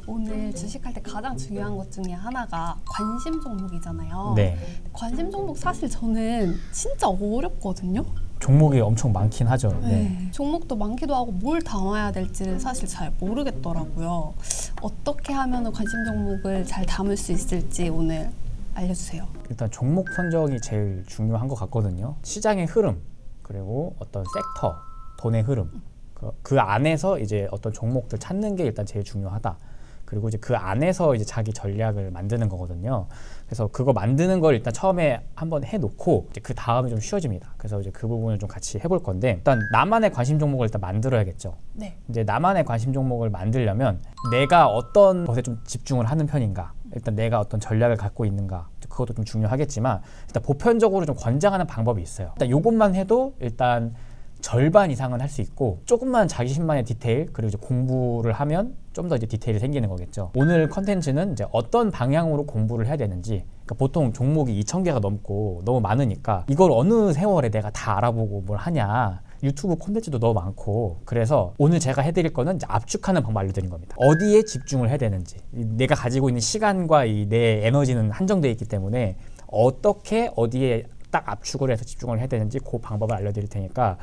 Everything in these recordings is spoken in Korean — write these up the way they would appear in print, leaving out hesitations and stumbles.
오늘 주식할 때 가장 중요한 것 중에 하나가 관심 종목이잖아요. 네. 관심 종목 사실 저는 진짜 어렵거든요. 종목이 엄청 많긴 하죠. 네. 종목도 많기도 하고 뭘 담아야 될지를 사실 잘 모르겠더라고요. 어떻게 하면 관심 종목을 잘 담을 수 있을지 오늘 알려주세요. 일단 종목 선정이 제일 중요한 것 같거든요. 시장의 흐름, 그리고 어떤 섹터, 돈의 흐름, 그 안에서 이제 어떤 종목들 찾는 게 일단 제일 중요하다. 그리고 이제 그 안에서 이제 자기 전략을 만드는 거거든요. 그래서 그거 만드는 걸 일단 처음에 한번 해놓고 이제 그 다음에 좀 쉬워집니다. 그래서 이제 그 부분을 좀 같이 해볼 건데, 일단 나만의 관심 종목을 일단 만들어야겠죠. 네. 이제 나만의 관심 종목을 만들려면 내가 어떤 것에 좀 집중을 하는 편인가, 일단 내가 어떤 전략을 갖고 있는가, 그것도 좀 중요하겠지만 일단 보편적으로 좀 권장하는 방법이 있어요. 일단 이것만 해도 일단 절반 이상은 할 수 있고, 조금만 자기신만의 디테일, 그리고 이제 공부를 하면 좀 더 이제 디테일이 생기는 거겠죠. 오늘 컨텐츠는 이제 어떤 방향으로 공부를 해야 되는지, 그러니까 보통 종목이 2,000개가 넘고 너무 많으니까 이걸 어느 세월에 내가 다 알아보고 뭘 하냐, 유튜브 콘텐츠도 너무 많고, 그래서 오늘 제가 해드릴 거는 이제 압축하는 방법 알려드린 겁니다. 어디에 집중을 해야 되는지, 내가 가지고 있는 시간과 내 에너지는 한정되어 있기 때문에 어떻게 어디에 딱 압축을 해서 집중을 해야 되는지 그 방법을 알려드릴 테니까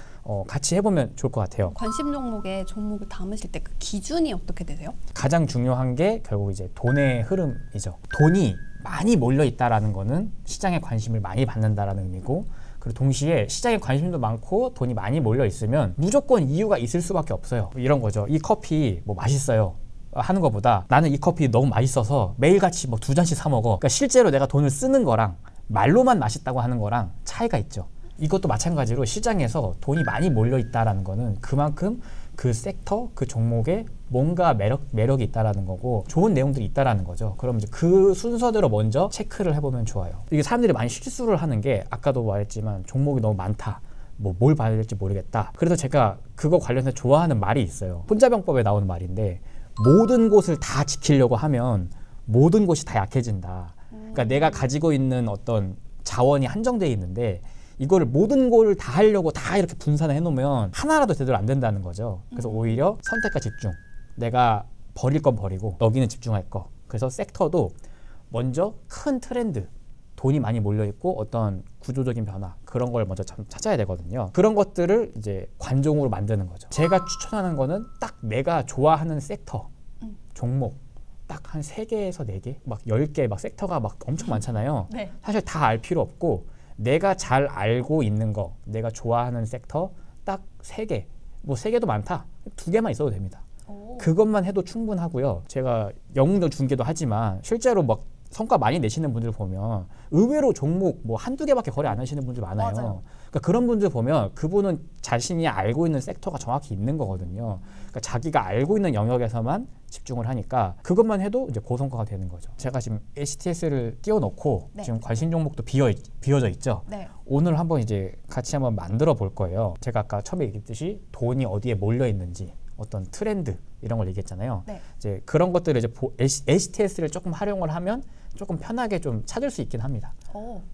같이 해보면 좋을 것 같아요. 관심 종목에 종목을 담으실 때 그 기준이 어떻게 되세요? 가장 중요한 게 결국 이제 돈의 흐름이죠. 돈이 많이 몰려 있다라는 거는 시장에 관심을 많이 받는다라는 의미고, 그리고 동시에 시장에 관심도 많고 돈이 많이 몰려 있으면 무조건 이유가 있을 수밖에 없어요. 이런 거죠. 이 커피 뭐 맛있어요 하는 것보다 나는 이 커피 너무 맛있어서 매일같이 뭐 2잔씩 사 먹어. 그러니까 실제로 내가 돈을 쓰는 거랑 말로만 맛있다고 하는 거랑 차이가 있죠. 이것도 마찬가지로 시장에서 돈이 많이 몰려 있다라는 거는 그만큼 그 섹터, 그 종목에 뭔가 매력이 있다라는 거고 좋은 내용들이 있다라는 거죠. 그럼 이제 그 순서대로 먼저 체크를 해보면 좋아요. 이게 사람들이 많이 실수를 하는 게, 아까도 말했지만 종목이 너무 많다, 뭘 봐야 될지 모르겠다. 그래서 제가 그거 관련해서 좋아하는 말이 있어요. 혼자병법에 나오는 말인데, 모든 곳을 다 지키려고 하면 모든 곳이 다 약해진다. 그러니까 내가 가지고 있는 어떤 자원이 한정되어 있는데 이거를 모든 걸 다 하려고 다 이렇게 분산을 해놓으면 하나라도 제대로 안 된다는 거죠. 그래서 오히려 선택과 집중, 내가 버릴 건 버리고 여기는 집중할 거. 그래서 섹터도 먼저 큰 트렌드, 돈이 많이 몰려있고 어떤 구조적인 변화, 그런 걸 먼저 찾아야 되거든요. 그런 것들을 이제 관종으로 만드는 거죠. 제가 추천하는 거는 딱 내가 좋아하는 섹터, 종목 딱 한 3개에서 4개, 막 10개, 막 섹터가 막 엄청 많잖아요. 네. 사실 다 알 필요 없고 내가 잘 알고 있는 거, 내가 좋아하는 섹터 딱 3개, 뭐 3개도 많다, 2개만 있어도 됩니다. 그것만 해도 충분하고요. 제가 영웅전 중계도 하지만 실제로 막 성과 많이 내시는 분들 보면 의외로 종목 뭐 한두 개밖에 거래 안 하시는 분들 많아요. 맞아요. 그러니까 그런 분들 보면 그분은 자신이 알고 있는 섹터가 정확히 있는 거거든요. 그러니까 자기가 알고 있는 영역에서만 집중을 하니까 그것만 해도 이제 고성과가 되는 거죠. 제가 지금 HTS를 띄워놓고 네. 지금 관심 종목도 비어져 있죠. 네. 오늘 한번 이제 같이 한번 만들어 볼 거예요. 제가 아까 처음에 얘기했듯이 돈이 어디에 몰려 있는지, 어떤 트렌드 이런 걸 얘기했잖아요. 네. 이제 그런 것들을 이제 HTS를 조금 활용을 하면 조금 편하게 좀 찾을 수 있긴 합니다.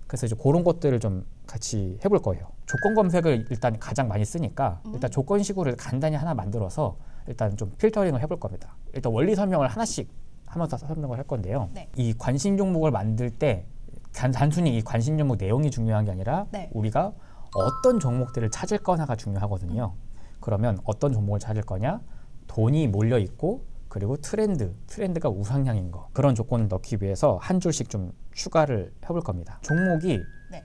그래서 이제 그런 것들을 좀 같이 해볼 거예요. 조건 검색을 일단 가장 많이 쓰니까 일단 조건식으로 간단히 하나 만들어서 일단 좀 필터링을 해볼 겁니다. 일단 원리 설명을 하나씩 하면서 설명을 할 건데요. 네. 이 관심 종목을 만들 때 단순히 이 관심 종목 내용이 중요한 게 아니라 네. 우리가 어떤 종목들을 찾을 거냐가 중요하거든요. 그러면 어떤 종목을 찾을 거냐? 돈이 몰려 있고, 그리고 트렌드가 우상향인 거, 그런 조건을 넣기 위해서 한 줄씩 좀 추가를 해볼 겁니다. 종목이 네.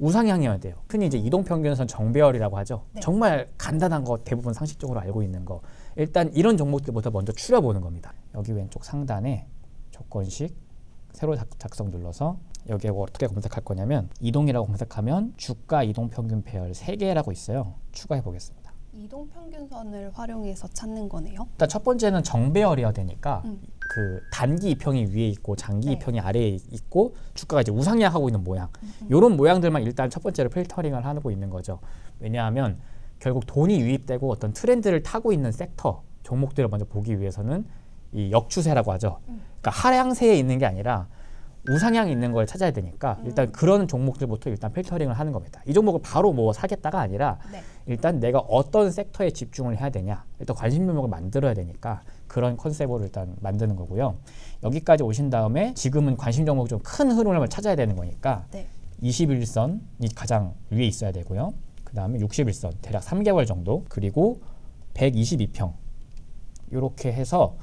우상향이어야 돼요. 흔히 이제 이동평균선 정배열이라고 하죠. 네. 정말 간단한 거, 대부분 상식적으로 알고 있는 거. 일단 이런 종목들부터 먼저 추려보는 겁니다. 여기 왼쪽 상단에 조건식 새로 작성 눌러서 여기에 어떻게 검색할 거냐면, 이동이라고 검색하면 주가 이동평균 배열 3개라고 있어요. 추가해 보겠습니다. 이동평균선을 활용해서 찾는 거네요. 일단 첫 번째는 정배열이어야 되니까 그 단기 이평이 위에 있고 장기 네. 이평이 아래에 있고 주가가 이제 우상향하고 있는 모양, 이런 모양들만 일단 첫 번째로 필터링을 하고 있는 거죠. 왜냐하면 결국 돈이 유입되고 어떤 트렌드를 타고 있는 섹터, 종목들을 먼저 보기 위해서는 이 역추세라고 하죠. 그러니까 하향세에 있는 게 아니라 우상향이 있는 걸 찾아야 되니까 일단 그런 종목들부터 일단 필터링을 하는 겁니다. 이 종목을 바로 뭐 사겠다가 아니라 네. 일단 내가 어떤 섹터에 집중을 해야 되냐, 일단 관심 종목을 만들어야 되니까 그런 컨셉으로 일단 만드는 거고요. 여기까지 오신 다음에 지금은 관심 종목 좀 큰 흐름을 찾아야 되는 거니까 네. 21선이 가장 위에 있어야 되고요. 그 다음에 61선 대략 3개월 정도, 그리고 122평 이렇게 해서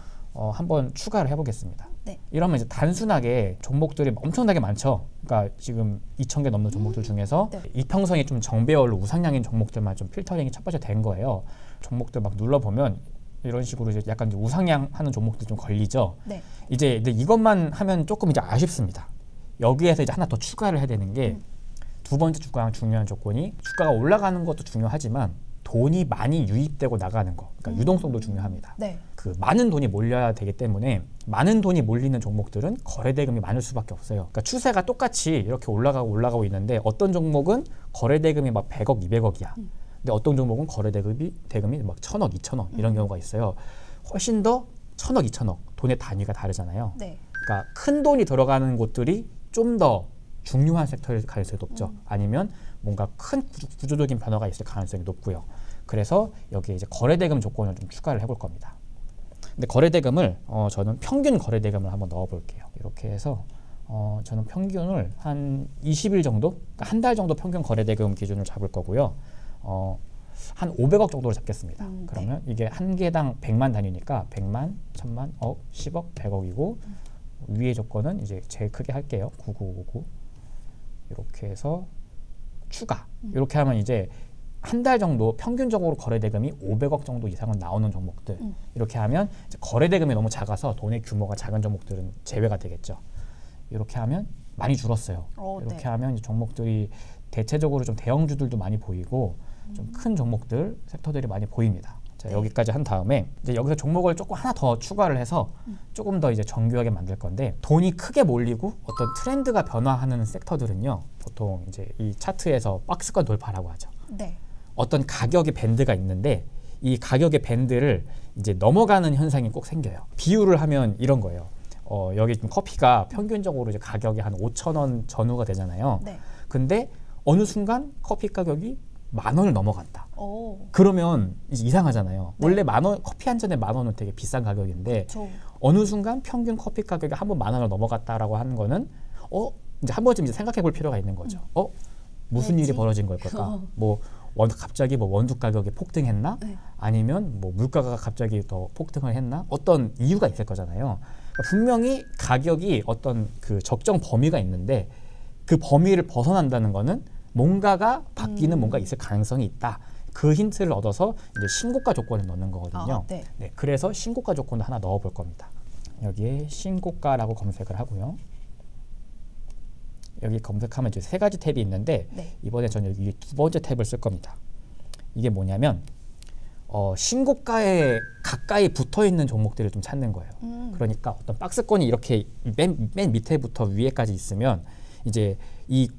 한번 추가를 해보겠습니다. 네. 이러면 이제 단순하게 종목들이 엄청나게 많죠. 그러니까 지금 2,000개 넘는 종목들 중에서 네. 이평선이 좀 정배열로 우상향인 종목들만 좀 필터링이 첫 번째 된 거예요. 종목들 막 눌러보면 이런 식으로 이제 약간 이제 우상향하는 종목들 좀 걸리죠. 네. 이제 이것만 하면 조금 이제 아쉽습니다. 여기에서 이제 하나 더 추가를 해야 되는 게 두 번째 주가랑 중요한 조건이, 주가가 올라가는 것도 중요하지만 돈이 많이 유입되고 나가는 거, 그러니까 유동성도 중요합니다. 네. 그 많은 돈이 몰려야 되기 때문에 많은 돈이 몰리는 종목들은 거래대금이 많을 수밖에 없어요. 그러니까 추세가 똑같이 이렇게 올라가고 있는데 어떤 종목은 거래대금이 막 100억, 200억이야. 근데 어떤 종목은 거래대금이 막 1,000억, 2,000억 이런 경우가 있어요. 훨씬 더 1,000억, 2,000억 돈의 단위가 다르잖아요. 네. 그러니까 큰 돈이 들어가는 곳들이 좀 더 중요한 섹터일 가능성이 높죠. 아니면 뭔가 큰 구조적인 변화가 있을 가능성이 높고요. 그래서 여기에 이제 거래대금 조건을 좀 추가를 해볼 겁니다. 근데 거래대금을 저는 평균 거래대금을 한번 넣어볼게요. 이렇게 해서 저는 평균을 한 20일 정도, 그러니까 한 달 정도 평균 거래대금 기준을 잡을 거고요. 한 500억 정도로 잡겠습니다. 그러면 이게 한 개당 100만 단위니까 100만, 1000만, 억, 10억, 100억이고 위의 조건은 이제 제일 크게 할게요. 9999 이렇게 해서 추가. 이렇게 하면 이제 한 달 정도 평균적으로 거래대금이 500억 정도 이상은 나오는 종목들. 이렇게 하면 이제 거래대금이 너무 작아서 돈의 규모가 작은 종목들은 제외가 되겠죠. 이렇게 하면 많이 줄었어요. 이렇게 네. 하면 이제 종목들이 대체적으로 좀 대형주들도 많이 보이고 좀 큰 종목들, 섹터들이 많이 보입니다. 자, 네. 여기까지 한 다음에 이제 여기서 종목을 조금 하나 더 추가를 해서 조금 더 이제 정교하게 만들 건데, 돈이 크게 몰리고 어떤 트렌드가 변화하는 섹터들은요, 보통 이제 이 차트에서 박스권 돌파라고 하죠. 네. 어떤 가격의 밴드가 있는데 이 가격의 밴드를 이제 넘어가는 현상이 꼭 생겨요. 비유를 하면 이런 거예요. 여기 지금 커피가 평균적으로 이제 가격이 한 5,000원 전후가 되잖아요. 네. 근데 어느 순간 커피 가격이 10,000원을 넘어간다. 오. 그러면 이제 이상하잖아요. 네. 원래 10,000원, 커피 한 잔에 10,000원은 되게 비싼 가격인데 저. 어느 순간 평균 커피 가격이 한번 10,000원을 넘어갔다라고 하는 거는 이제 한 번쯤 이제 생각해 볼 필요가 있는 거죠. 무슨 왜지? 일이 벌어진 걸까? 뭐 갑자기 뭐 원두 가격이 폭등했나? 네. 아니면 뭐 물가가 갑자기 더 폭등을 했나? 어떤 이유가 있을 거잖아요. 그러니까 분명히 가격이 어떤 그 적정 범위가 있는데 그 범위를 벗어난다는 거는 뭔가가 바뀌는 뭔가 있을 가능성이 있다. 그 힌트를 얻어서 이제 신고가 조건을 넣는 거거든요. 네. 네, 그래서 신고가 조건도 하나 넣어볼 겁니다. 여기에 신고가라고 검색을 하고요. 여기 검색하면 이제 세 가지 탭이 있는데 네. 이번에 저는 여기 두 번째 탭을 쓸 겁니다. 이게 뭐냐면 신고가에 가까이 붙어 있는 종목들을 좀 찾는 거예요. 그러니까 어떤 박스권이 이렇게 맨 밑에부터 위에까지 있으면 이제 이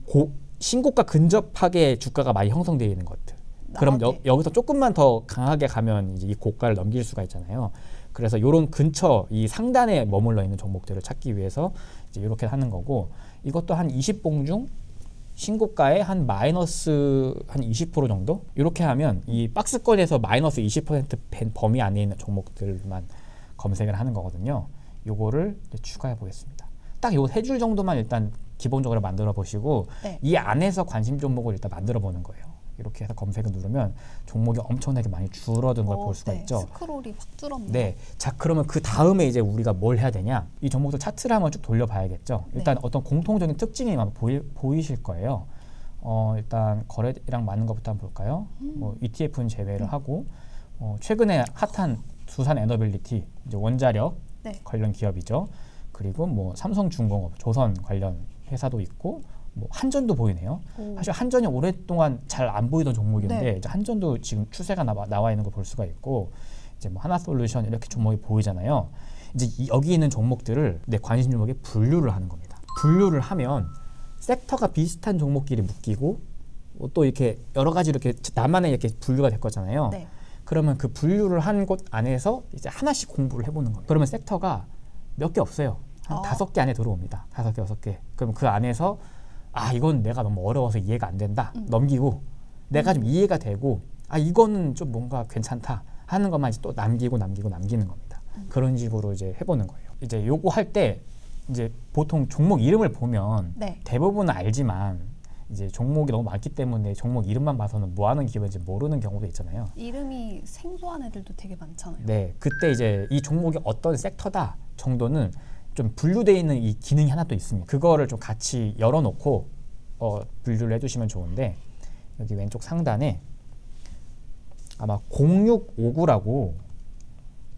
신고가 근접하게 주가가 많이 형성되어 있는 것들. 그럼 네. 여기서 조금만 더 강하게 가면 이제 이 고가를 넘길 수가 있잖아요. 그래서 이런 근처 이 상단에 머물러 있는 종목들을 찾기 위해서 이제 이렇게 하는 거고, 이것도 한 20봉 중 신고가에 한 마이너스 한 20% 정도? 이렇게 하면 이 박스권에서 마이너스 20% 범위 안에 있는 종목들만 검색을 하는 거거든요. 요거를 이제 추가해 보겠습니다. 딱 요 세 줄 정도만 일단 기본적으로 만들어 보시고 네. 이 안에서 관심 종목을 일단 만들어 보는 거예요. 이렇게 해서 검색을 누르면 종목이 엄청나게 많이 줄어든 걸 볼 수가 네. 있죠. 스크롤이 확 줄었네요. 네. 자, 그러면 그 다음에 이제 우리가 뭘 해야 되냐? 이 종목들 차트를 한번 쭉 돌려봐야겠죠. 일단 네. 어떤 공통적인 특징이 보이실 거예요. 일단 거래량 많은 것부터 한번 볼까요? 뭐 ETF는 제외를 하고 최근에 핫한 두산 에너빌리티, 이제 원자력 네. 관련 기업이죠. 그리고 뭐 삼성중공업, 조선 관련 회사도 있고, 뭐 한전도 보이네요. 사실 한전이 오랫동안 잘 안 보이던 종목인데 네. 이제 한전도 지금 추세가 나와 있는 걸 볼 수가 있고, 이제 뭐 하나솔루션 이렇게 종목이 보이잖아요. 이제 여기 있는 종목들을 내 관심 종목에 분류를 하는 겁니다. 분류를 하면 섹터가 비슷한 종목끼리 묶이고 또 이렇게 여러 가지 이렇게 나만의 이렇게 분류가 될 거잖아요. 네. 그러면 그 분류를 한 곳 안에서 이제 하나씩 공부를 해보는 거예요. 그러면 섹터가 몇 개 없어요. 한 5개 안에 들어옵니다. 5개, 6개. 그럼 그 안에서 이건 내가 너무 어려워서 이해가 안 된다. 넘기고, 내가 좀 이해가 되고, 이거는 좀 뭔가 괜찮다 하는 것만 이제 또 남기는 겁니다. 그런 식으로 이제 해보는 거예요. 이제 요거 할 때 이제 보통 종목 이름을 보면 네. 대부분은 알지만 이제 종목이 너무 많기 때문에 종목 이름만 봐서는 뭐 하는 기업인지 모르는 경우도 있잖아요. 이름이 생소한 애들도 되게 많잖아요. 네, 그때 이제 이 종목이 어떤 섹터다 정도는 좀 분류되어 있는 이 기능이 하나 또 있습니다. 그거를 좀 같이 열어놓고 분류를 해주시면 좋은데 여기 왼쪽 상단에 아마 0659라고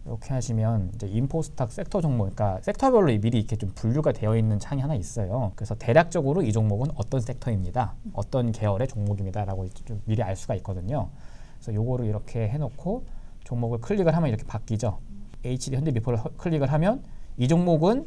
이렇게 하시면 이제 인포스탁 섹터 종목, 그러니까 섹터별로 미리 이렇게 좀 분류가 되어 있는 창이 하나 있어요. 그래서 대략적으로 이 종목은 어떤 섹터입니다, 어떤 계열의 종목입니다라고 좀 미리 알 수가 있거든요. 그래서 요거를 이렇게 해놓고 종목을 클릭을 하면 이렇게 바뀌죠. HD 현대미포를 클릭을 하면 이 종목은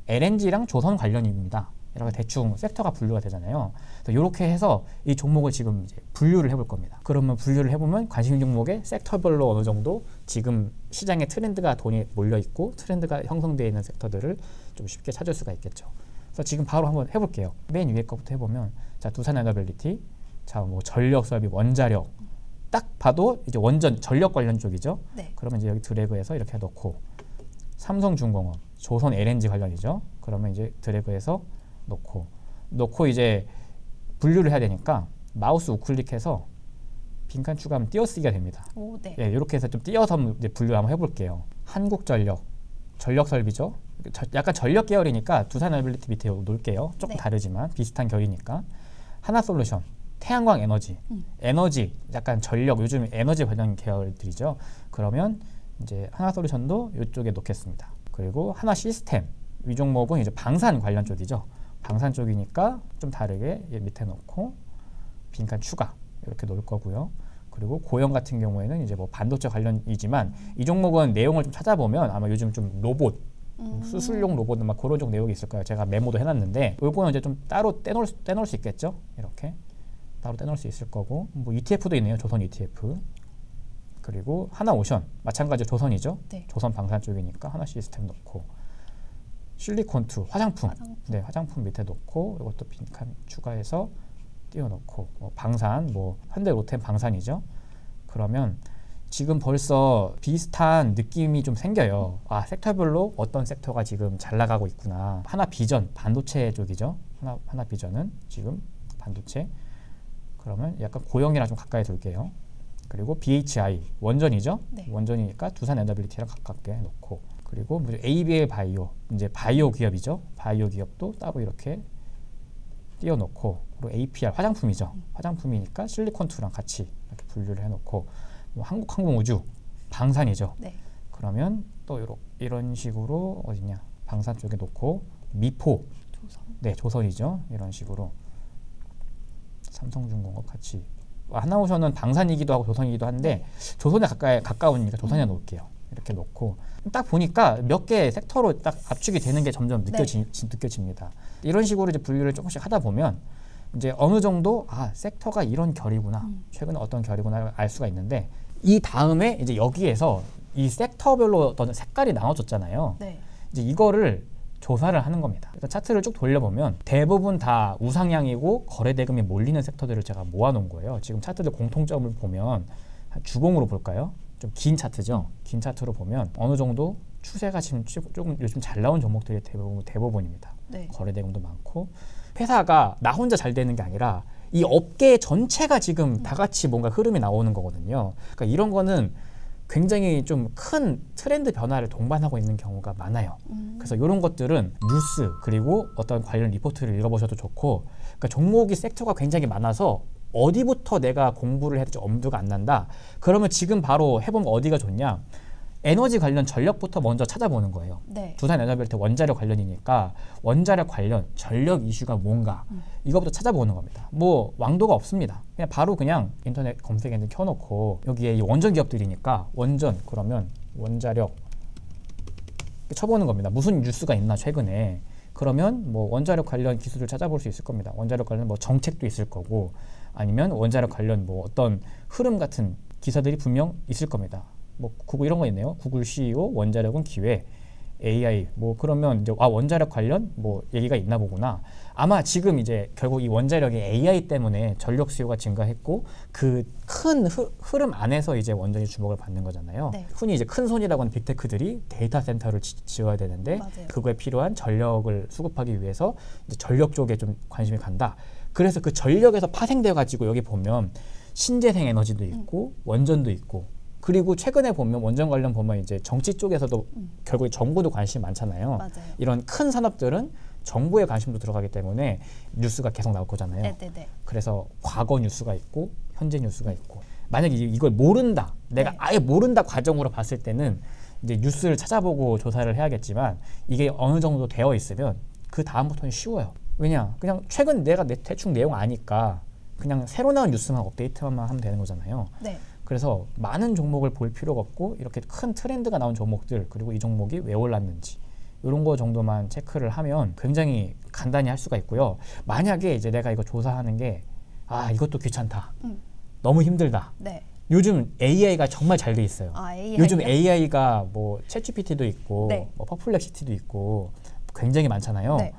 LNG랑 조선 관련입니다. 이렇게 대충 섹터가 분류가 되잖아요. 이렇게 해서 이 종목을 지금 이제 분류를 해볼 겁니다. 그러면 분류를 해보면 관심 종목의 섹터별로 어느 정도 지금 시장에 트렌드가 돈이 몰려 있고 트렌드가 형성되어 있는 섹터들을 좀 쉽게 찾을 수가 있겠죠. 그래서 지금 바로 한번 해볼게요. 맨 위에 거부터 해보면 자, 두산에너빌리티, 자, 뭐 전력 설비, 원자력 딱 봐도 이제 원전 전력 관련 쪽이죠. 네. 그러면 이제 여기 드래그해서 이렇게 놓고 삼성중공업, 조선 LNG 관련이죠. 그러면 이제 드래그해서 놓고 이제 분류를 해야 되니까 마우스 우클릭해서 빈칸 추가하면 띄어쓰기가 됩니다. 오, 네. 예, 이렇게 해서 좀 띄어서 이제 분류 한번 해볼게요. 한국전력, 전력설비죠. 약간 전력 계열이니까 두산에너빌리티 밑에 놓을게요. 조금 네. 다르지만 비슷한 결이니까. 하나솔루션, 태양광 에너지, 에너지, 약간 전력, 요즘 에너지 관련 계열들이죠. 그러면 이제 하나솔루션도 이쪽에 놓겠습니다. 그리고 하나시스템, 이 종목은 이제 방산 관련 쪽이죠. 방산 쪽이니까 좀 다르게 밑에 놓고 빈칸 추가 이렇게 놓을 거고요. 그리고 고영 같은 경우에는 이제 뭐 반도체 관련이지만 이 종목은 내용을 좀 찾아보면 아마 요즘 좀 로봇, 수술용 로봇 막 그런 쪽 내용이 있을 거예요. 제가 메모도 해놨는데 이거는 이제 좀 따로 떼놓을 수 있겠죠. 이렇게 따로 떼놓을 수 있을 거고 뭐 ETF도 있네요. 조선 ETF. 그리고 하나오션 마찬가지로 조선이죠. 네. 조선 방산 쪽이니까 하나 시스템 놓고 실리콘2 화장품. 네, 화장품 밑에 놓고 이것도 빈칸 추가해서 띄워놓고 뭐 방산, 뭐 현대로템 방산이죠. 그러면 지금 벌써 비슷한 느낌이 좀 생겨요. 아, 섹터별로 어떤 섹터가 지금 잘 나가고 있구나. 하나비전 반도체 쪽이죠. 하나비전은 지금 반도체. 그러면 약간 고영이랑 좀 가까이 둘게요. 그리고 BHI 원전이죠. 네. 원전이니까 두산에너빌리티랑 가깝게 놓고 그리고 ABL 바이오, 이제 바이오 기업이죠. 바이오 기업도 따로 이렇게 띄워놓고 그리고 APR 화장품이죠. 화장품이니까 실리콘2랑 같이 이렇게 분류를 해놓고 뭐 한국항공우주 방산이죠. 네. 그러면 또 이런 식으로 어디냐 방산 쪽에 놓고 미포, 조선. 네 조선이죠. 이런 식으로 삼성중공업 같이 하나오션은 방산이기도 하고 조선이기도 한데 조선에 가까우니까 조선에 놓을게요. 이렇게 놓고 딱 보니까 몇 개 섹터로 딱 압축이 되는 게 점점 느껴집니다. 이런 식으로 이제 분류를 조금씩 하다 보면 이제 어느 정도 섹터가 이런 결이구나, 최근에 어떤 결이구나 알 수가 있는데 이 다음에 이제 여기에서 이 섹터별로 어떤 색깔이 나눠졌잖아요. 네. 이제 이거를 조사를 하는 겁니다. 일단 차트를 쭉 돌려보면 대부분 다 우상향이고 거래 대금이 몰리는 섹터들을 제가 모아놓은 거예요. 지금 차트들 공통점을 보면 주봉으로 볼까요? 좀 긴 차트죠. 긴 차트로 보면 어느 정도 추세가 지금 조금 요즘 잘 나온 종목들이 대부분입니다. 네. 거래 대금도 많고 회사가 나 혼자 잘 되는 게 아니라 이 업계 전체가 지금 다 같이 뭔가 흐름이 나오는 거거든요. 그러니까 이런 거는 굉장히 좀 큰 트렌드 변화를 동반하고 있는 경우가 많아요. 그래서 이런 것들은 뉴스 그리고 어떤 관련 리포트를 읽어보셔도 좋고, 그러니까 종목이 섹터가 굉장히 많아서 어디부터 내가 공부를 해야 될지 엄두가 안 난다. 그러면 지금 바로 해보면 어디가 좋냐? 에너지 관련 전력부터 먼저 찾아보는 거예요. 네. 두산에너빌리티 원자력 관련이니까 원자력 관련 전력 이슈가 뭔가 이거부터 찾아보는 겁니다. 뭐 왕도가 없습니다. 그냥 바로 그냥 인터넷 검색 엔진 켜놓고 여기에 이 원전 기업들이니까 원전 그러면 원자력 쳐보는 겁니다. 무슨 뉴스가 있나 최근에. 그러면 뭐 원자력 관련 기술을 찾아볼 수 있을 겁니다. 원자력 관련 뭐 정책도 있을 거고 아니면 원자력 관련 뭐 어떤 흐름 같은 기사들이 분명 있을 겁니다. 뭐 구글 이런 거 있네요. 구글 CEO 원자력은 기회 AI 뭐 그러면 이제 원자력 관련 뭐 얘기가 있나 보구나. 아마 지금 이제 결국 이 원자력이 AI 때문에 전력 수요가 증가했고 그 큰 흐름 안에서 이제 완전히 주목을 받는 거잖아요. 네. 흔히 이제 큰 손이라고 하는 빅테크들이 데이터 센터를 지어야 되는데 맞아요. 그거에 필요한 전력을 수급하기 위해서 이제 전력 쪽에 좀 관심이 간다. 그래서 그 전력에서 파생되어 가지고 여기 보면 신재생 에너지도 있고 원전도 있고 그리고 최근에 보면 원전 관련 보면 이제 정치 쪽에서도 결국에 정부도 관심이 많잖아요. 맞아요. 이런 큰 산업들은 정부의 관심도 들어가기 때문에 뉴스가 계속 나올 거잖아요. 네네네. 그래서 과거 뉴스가 있고 현재 뉴스가 있고 만약에 이걸 모른다, 내가 네. 아예 모른다 과정으로 봤을 때는 이제 뉴스를 찾아보고 조사를 해야겠지만 이게 어느 정도 되어 있으면 그 다음부터는 쉬워요. 왜냐, 그냥 최근 내가 대충 내용 아니까 그냥 새로 나온 뉴스만 업데이트만 하면 되는 거잖아요. 네. 그래서 많은 종목을 볼 필요가 없고 이렇게 큰 트렌드가 나온 종목들 그리고 이 종목이 왜 올랐는지 이런 거 정도만 체크를 하면 굉장히 간단히 할 수가 있고요. 만약에 이제 내가 이거 조사하는 게 이것도 귀찮다. 너무 힘들다. 네. 요즘 AI가 정말 잘 돼 있어요. AI 요즘 요? AI가 뭐 챗GPT도 있고 네. 뭐 퍼플렉시티도 있고 굉장히 많잖아요. 네.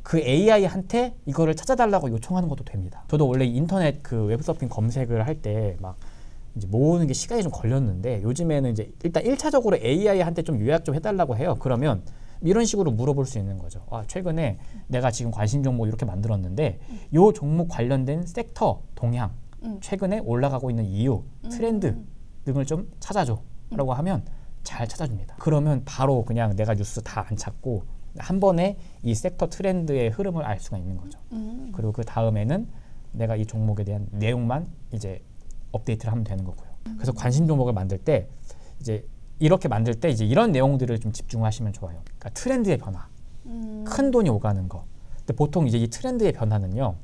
그 AI한테 이거를 찾아달라고 요청하는 것도 됩니다. 저도 원래 인터넷 그 웹서핑 검색을 할 때 막 이제 모으는 게 시간이 좀 걸렸는데 요즘에는 이제 일단 1차적으로 AI한테 좀 요약 좀 해달라고 해요. 그러면 이런 식으로 물어볼 수 있는 거죠. 최근에 내가 지금 관심 종목 이렇게 만들었는데 요 종목 관련된 섹터 동향, 최근에 올라가고 있는 이유, 트렌드 등을 좀 찾아줘 라고 하면 잘 찾아줍니다. 그러면 바로 그냥 내가 뉴스 다 안 찾고 한 번에 이 섹터 트렌드의 흐름을 알 수가 있는 거죠. 그리고 그 다음에는 내가 이 종목에 대한 내용만 이제 업데이트를 하면 되는 거고요. 그래서 관심 종목을 만들 때 이제 이렇게 만들 때 이제 이런 내용들을 좀 집중하시면 좋아요. 그러니까 트렌드의 변화, 큰 돈이 오가는 거. 근데 보통 이제 이 트렌드의 변화는요,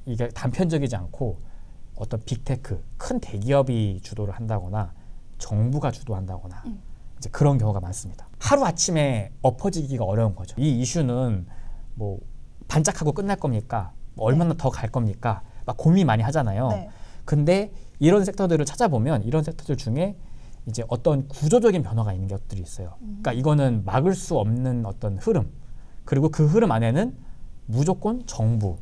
이게 단편적이지 않고 어떤 빅테크, 큰 대기업이 주도를 한다거나 정부가 주도한다거나 이제 그런 경우가 많습니다. 하루 아침에 엎어지기가 어려운 거죠. 이 이슈는 뭐 반짝하고 끝날 겁니까? 뭐 얼마나 더 갈 겁니까? 막 고민 많이 하잖아요. 네. 근데 이런 섹터들을 찾아보면 이런 섹터들 중에 이제 어떤 구조적인 변화가 있는 것들이 있어요. 그러니까 이거는 막을 수 없는 어떤 흐름. 그리고 그 흐름 안에는 무조건 정부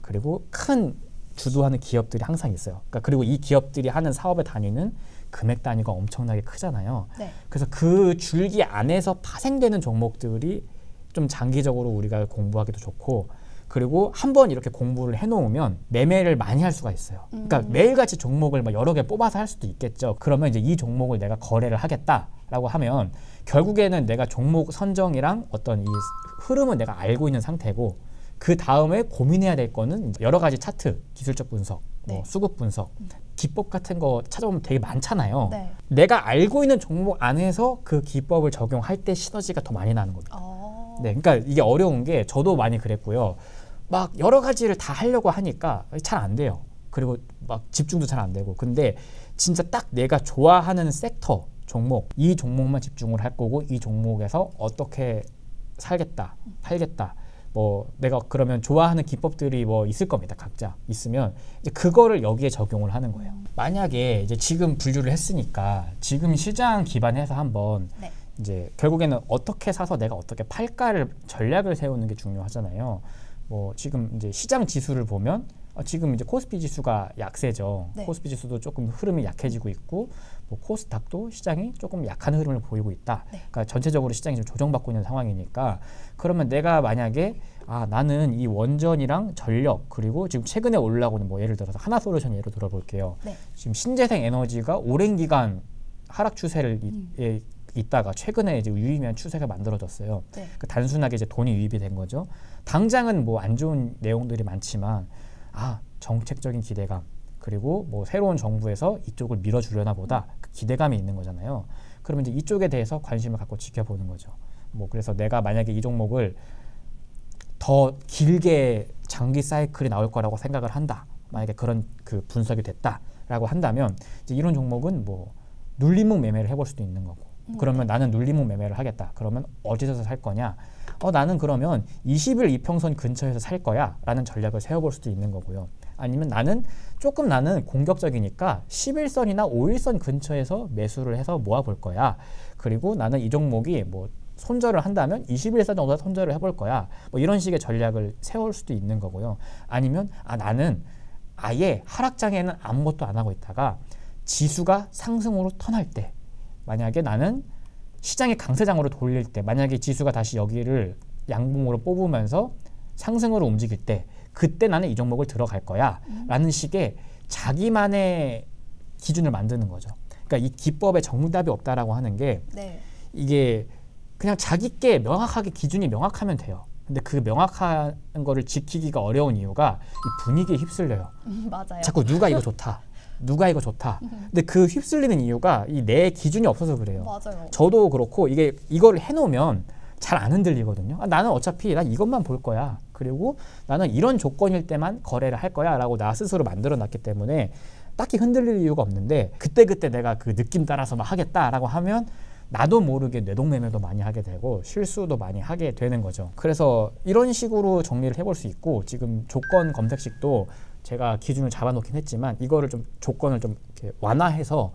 그리고 큰 주도하는 기업들이 항상 있어요. 그러니까 그리고 이 기업들이 하는 사업의 단위는 금액 단위가 엄청나게 크잖아요. 네. 그래서 그 줄기 안에서 파생되는 종목들이 좀 장기적으로 우리가 공부하기도 좋고 그리고 한번 이렇게 공부를 해놓으면 매매를 많이 할 수가 있어요. 그러니까 매일같이 종목을 막 여러 개 뽑아서 할 수도 있겠죠. 그러면 이제 이 종목을 내가 거래를 하겠다라고 하면 결국에는 내가 종목 선정이랑 어떤 이 흐름은 내가 알고 있는 상태고 그 다음에 고민해야 될 거는 여러 가지 차트, 기술적 분석, 네. 수급 분석, 기법 같은 거 찾아보면 되게 많잖아요. 네. 내가 알고 있는 종목 안에서 그 기법을 적용할 때 시너지가 더 많이 나는 겁니다. 네, 그러니까 이게 어려운 게 저도 많이 그랬고요. 막 여러 가지를 다 하려고 하니까 잘 안 돼요. 그리고 막 집중도 잘 안 되고. 근데 진짜 딱 내가 좋아하는 섹터, 종목, 이 종목만 집중을 할 거고 이 종목에서 어떻게 살겠다, 팔겠다. 뭐 내가 그러면 좋아하는 기법들이 뭐 있을 겁니다. 각자 있으면 이제 그거를 여기에 적용을 하는 거예요. 만약에 이제 지금 분류를 했으니까 지금 시장 기반해서 한번 네. 이제 결국에는 어떻게 사서 내가 어떻게 팔까를 전략을 세우는 게 중요하잖아요. 뭐 지금 이제 시장 지수를 보면 지금 이제 코스피 지수가 약세죠. 네. 코스피 지수도 조금 흐름이 약해지고 있고 뭐 코스닥도 시장이 조금 약한 흐름을 보이고 있다. 네. 그러니까 전체적으로 시장이 좀 조정받고 있는 상황이니까 그러면 내가 만약에 나는 이 원전이랑 전력 그리고 지금 최근에 올라오고 있는 뭐 예를 들어서 하나솔루션 예로 들어볼게요. 네. 지금 신재생 에너지가 오랜 기간 하락 추세를 있다가 최근에 이제 유의미한 추세가 만들어졌어요. 네. 그러니까 단순하게 이제 돈이 유입이 된 거죠. 당장은 뭐 안 좋은 내용들이 많지만 정책적인 기대감 그리고 뭐 새로운 정부에서 이쪽을 밀어주려나 보다 그 기대감이 있는 거잖아요. 그러면 이제 이쪽에 대해서 관심을 갖고 지켜보는 거죠. 뭐 그래서 내가 만약에 이 종목을 더 길게 장기 사이클이 나올 거라고 생각을 한다. 만약에 그런 그 분석이 됐다라고 한다면 이제 이런 종목은 뭐 눌림목 매매를 해볼 수도 있는 거고. 그러면 나는 눌림목 매매를 하겠다. 그러면 어디서 살 거냐? 나는 그러면 20일 이평선 근처에서 살 거야 라는 전략을 세워볼 수도 있는 거고요. 아니면 나는 공격적이니까 11선이나 5일선 근처에서 매수를 해서 모아볼 거야. 그리고 나는 이 종목이 뭐 손절을 한다면 21선 정도 손절을 해볼 거야. 뭐 이런 식의 전략을 세울 수도 있는 거고요. 아니면 나는 아예 하락장에는 아무것도 안 하고 있다가 지수가 상승으로 턴할 때, 만약에 나는 시장이 강세장으로 돌릴 때, 만약에 지수가 다시 여기를 양봉으로 뽑으면서 상승으로 움직일 때, 그때 나는 이 종목을 들어갈 거야 라는 식의 자기만의 기준을 만드는 거죠. 그러니까 이 기법에 정답이 없다라고 하는 게 네. 이게 그냥 자기께 명확하게 기준이 명확하면 돼요. 근데 그 명확한 거를 지키기가 어려운 이유가 이 분위기에 휩쓸려요. 맞아요. 자꾸 누가 이거 좋다, 누가 이거 좋다. 근데 그 휩쓸리는 이유가 이 내 기준이 없어서 그래요. 맞아요. 저도 그렇고 이걸 해놓으면 잘 안 흔들리거든요. 나는 어차피 난 이것만 볼 거야. 그리고 나는 이런 조건일 때만 거래를 할 거야 라고 나 스스로 만들어 놨기 때문에 딱히 흔들릴 이유가 없는데, 그때그때 내가 그 느낌 따라서 막 하겠다라고 하면 나도 모르게 뇌동매매도 많이 하게 되고 실수도 많이 하게 되는 거죠. 그래서 이런 식으로 정리를 해볼 수 있고, 지금 조건 검색식도 제가 기준을 잡아놓긴 했지만 이거를 좀 조건을 좀 이렇게 완화해서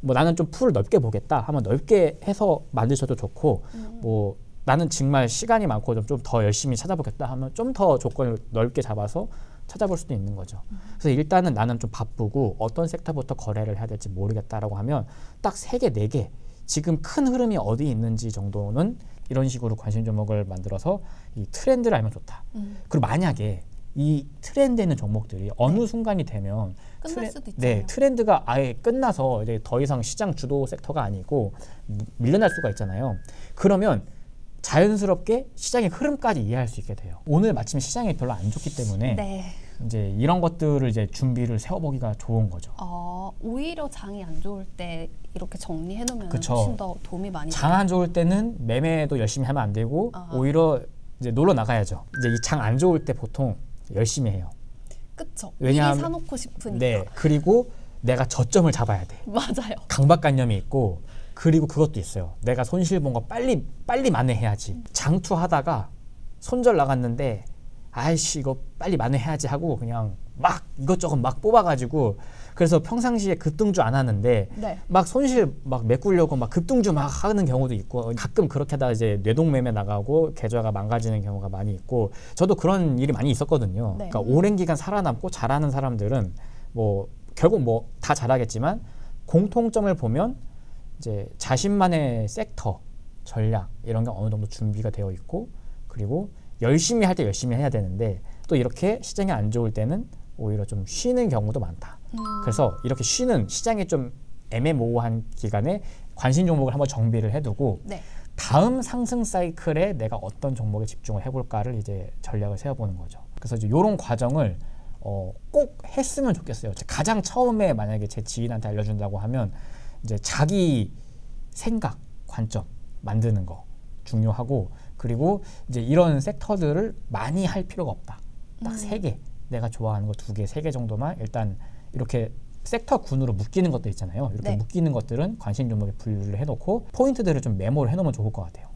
뭐 나는 좀 풀을 넓게 보겠다 하면 넓게 해서 만드셔도 좋고, 뭐 나는 정말 시간이 많고 좀 더 열심히 찾아보겠다 하면 좀 더 조건을 넓게 잡아서 찾아볼 수도 있는 거죠. 그래서 일단은 나는 좀 바쁘고 어떤 섹터부터 거래를 해야 될지 모르겠다라고 하면 딱 3개, 4개 지금 큰 흐름이 어디 있는지 정도는 이런 식으로 관심 종목을 만들어서 이 트렌드를 알면 좋다. 그리고 만약에 이 트렌드에 있는 종목들이 어느 순간이 되면 끝날 수도 있잖아요. 네, 트렌드가 아예 끝나서 이제 더 이상 시장 주도 섹터가 아니고 밀려날 수가 있잖아요. 그러면 자연스럽게 시장의 흐름까지 이해할 수 있게 돼요. 오늘 마침 시장이 별로 안 좋기 때문에 네. 이제 이런 것들을 이제 준비를 세워보기가 좋은 거죠. 오히려 장이 안 좋을 때 이렇게 정리해놓으면 그쵸. 훨씬 더 도움이 많이 장 안 좋을 때는 매매도 열심히 하면 안 되고 오히려 이제 놀러 나가야죠. 이제 이 장 안 좋을 때 보통 열심히 해요. 그쵸. 왜냐하면- 미리 사놓고 싶으니까. 네, 그리고 내가 저점을 잡아야 돼. 맞아요. 강박관념이 있고, 그리고 그것도 있어요. 내가 손실 본 거 빨리 만회해야지. 장투하다가 손절 나갔는데 아이씨 이거 빨리 만회해야지 하고 그냥 막 이것저것 막 뽑아가지고, 그래서 평상시에 급등주 안 하는데 네. 막 손실 막 메꾸려고 막 급등주 막 하는 경우도 있고, 가끔 그렇게 하다가 이제 뇌동매매 나가고 계좌가 망가지는 경우가 많이 있고, 저도 그런 일이 많이 있었거든요. 네. 그러니까 오랜 기간 살아남고 잘하는 사람들은 뭐 결국 뭐 다 잘하겠지만 공통점을 보면 이제 자신만의 섹터, 전략 이런 게 어느 정도 준비가 되어 있고, 그리고 열심히 할 때 열심히 해야 되는데 또 이렇게 시장이 안 좋을 때는 오히려 좀 쉬는 경우도 많다. 그래서 이렇게 쉬는 시장이 좀 애매모호한 기간에 관심 종목을 한번 정비를 해두고 네. 다음 상승 사이클에 내가 어떤 종목에 집중을 해볼까를 이제 전략을 세워보는 거죠. 그래서 이제 이런 과정을 꼭 했으면 좋겠어요. 가장 처음에 만약에 제 지인한테 알려준다고 하면 이제 자기 생각, 관점 만드는 거 중요하고, 그리고 이제 이런 섹터들을 많이 할 필요가 없다. 딱 3개, 내가 좋아하는 거 2개, 3개 정도만 일단 이렇게 섹터 군으로 묶이는 것들 있잖아요. 이렇게 네. 묶이는 것들은 관심 종목에 분류를 해놓고 포인트들을 좀 메모를 해놓으면 좋을 것 같아요.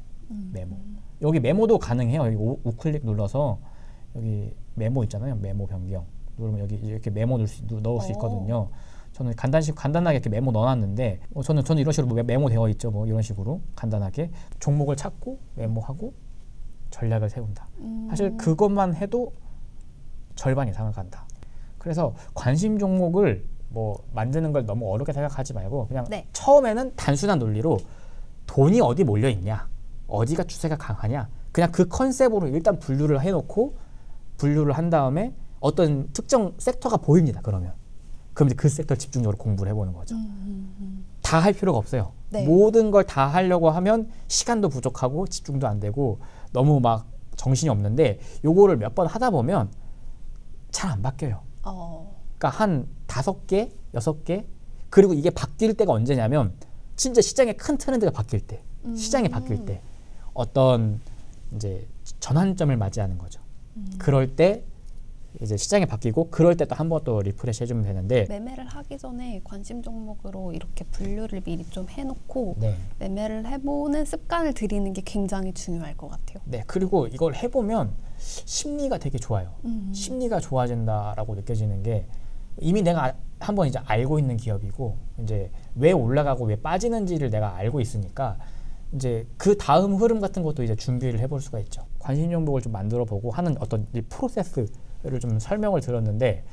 메모. 여기 메모도 가능해요. 여기 우클릭 눌러서 여기 메모 있잖아요. 메모 변경 누르면 여기 이렇게 메모 넣을 수 있거든요. 저는 간단하게 이렇게 메모 넣어놨는데 저는 이런 식으로 메모되어 있죠. 뭐 이런 식으로 간단하게 종목을 찾고 메모하고 전략을 세운다. 사실 그것만 해도 절반 이상을 간다. 그래서 관심 종목을 뭐 만드는 걸 너무 어렵게 생각하지 말고 그냥 네. 처음에는 단순한 논리로 돈이 어디 몰려 있냐, 어디가 추세가 강하냐, 그냥 그 컨셉으로 일단 분류를 해놓고 분류를 한 다음에 어떤 특정 섹터가 보입니다. 그럼 이제 그 섹터를 집중적으로 공부를 해보는 거죠. 다 할 필요가 없어요. 네. 모든 걸 다 하려고 하면 시간도 부족하고 집중도 안 되고 너무 막 정신이 없는데, 요거를 몇 번 하다 보면 잘 안 바뀌어요. 그러니까 한 5개, 6개, 그리고 이게 바뀔 때가 언제냐면 진짜 시장의 큰 트렌드가 바뀔 때, 시장이 바뀔 때 어떤 이제 전환점을 맞이하는 거죠. 그럴 때 이제 시장이 바뀌고, 그럴 때 또 한 번 또 리프레시 해주면 되는데, 매매를 하기 전에 관심 종목으로 이렇게 분류를 미리 좀 해놓고 네. 매매를 해보는 습관을 들이는 게 굉장히 중요할 것 같아요. 네, 그리고 이걸 해보면 심리가 되게 좋아요. 심리가 좋아진다라고 느껴지는 게, 이미 내가 한번 이제 알고 있는 기업이고 이제 왜 올라가고 왜 빠지는지를 내가 알고 있으니까 이제 그 다음 흐름 같은 것도 이제 준비를 해볼 수가 있죠. 관심 종목을 좀 만들어 보고 하는 어떤 이 프로세스를 좀 설명을 들었는데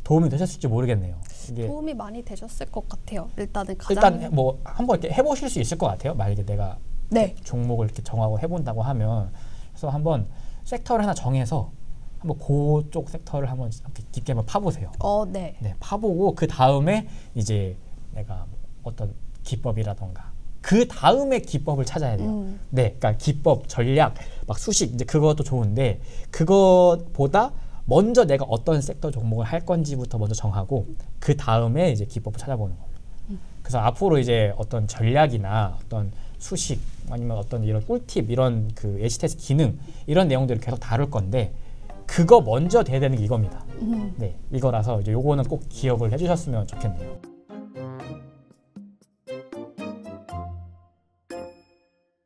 도움이 되셨을지 모르겠네요. 이게 도움이 많이 되셨을 것 같아요. 일단은 가장 일단 뭐 한번 이렇게 해보실 수 있을 것 같아요. 만약에 내가 네. 종목을 이렇게 정하고 해본다고 하면 그래서 한번 섹터를 하나 정해서 한번 그쪽 섹터를 한번 깊게 한번 파보세요. 네. 네, 파보고 그 다음에 이제 내가 어떤 기법이라던가 그 다음에 기법을 찾아야 돼요. 네, 그러니까 기법, 전략, 막 수식 이제 그것도 좋은데 그것보다 먼저 내가 어떤 섹터 종목을 할 건지부터 먼저 정하고 그 다음에 이제 기법을 찾아보는 거예요. 그래서 앞으로 이제 어떤 전략이나 어떤 수식 아니면 어떤 이런 꿀팁 이런 그 H테스트 기능 이런 내용들을 계속 다룰 건데 그거 먼저 돼야 되는 게 이겁니다. 네, 이거라서 이제 요거는 꼭 기억을 해주셨으면 좋겠네요.